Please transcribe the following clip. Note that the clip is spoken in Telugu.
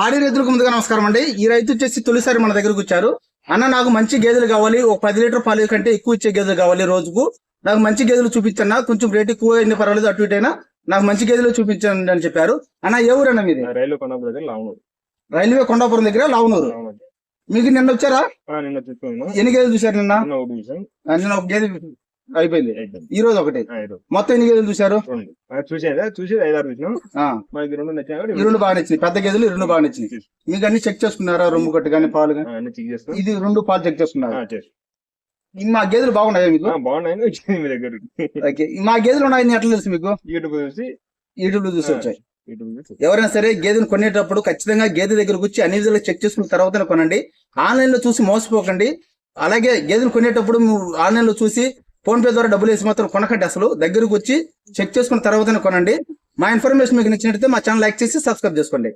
ఆడి రైతులకు ముందుగా నమస్కారం అండి. ఈ రైతు వచ్చేసి తొలిసారి మన దగ్గరకు వచ్చారు. అన్న, నాకు మంచి గేదెలు కావాలి, ఒక 10 లీటర్ పాలు కంటే ఎక్కువ ఇచ్చే గేదెలు కావాలి రోజుకు. నాకు మంచి గేదెలు చూపించన్నా, కొంచెం రేట్ ఎక్కువ అయినా పర్వాలేదు, అటు ఇటు అయినా నాకు మంచి గేదెలు చూపించండి అని చెప్పారు. అన్న, ఏ ఊరన్నా మీది? రైల్వే కొండాపురం దగ్గర లావునూరు. మీకు నిన్న వచ్చారా? ఎన్ని గేదెలు చూసారు నిన్న? నిన్న ఒక గేదె అయిపోయింది, ఈ రోజు ఒకటి. మొత్తం ఎన్ని గేదెలు చూసారు? ఈ రెండు బాగా నచ్చింది, పెద్ద గేదెలు రెండు బాగా నచ్చింది. మీకు అన్ని చెక్ చేసుకున్నారా? రొమ్ము కట్టు కానీ పాలు కానీ? ఇది రెండు పాలు చెక్ చేసుకున్నారు. మా గేదెలు బాగున్నాయా మీకు? మా గేదెలు ఉన్నాయని ఎట్లా తెలుసు మీకు? యూట్యూబ్ లో చూసి వచ్చాయి. ఎవరైనా సరే గేదెను కొనేటప్పుడు ఖచ్చితంగా గేదె దగ్గరకు వచ్చి అన్ని విధాలుగా చెక్ చేసుకున్న తర్వాతనే కొనండి. ఆన్లైన్ లో చూసి మోసపోకండి. అలాగే గేదెను కొనేటప్పుడు ఆన్లైన్ లో చూసి ఫోన్ పే ద్వారా డబ్బులు వేసి మాత్రం కొనకండి. అసలు దగ్గరకు వచ్చి చెక్ చేసుకున్న తర్వాతనే కొనండి. మా ఇన్ఫర్మేషన్ మీకు నచ్చినట్లయితే మా ఛానల్ లైక్ చేసి సబ్స్క్రైబ్ చేసుకోండి.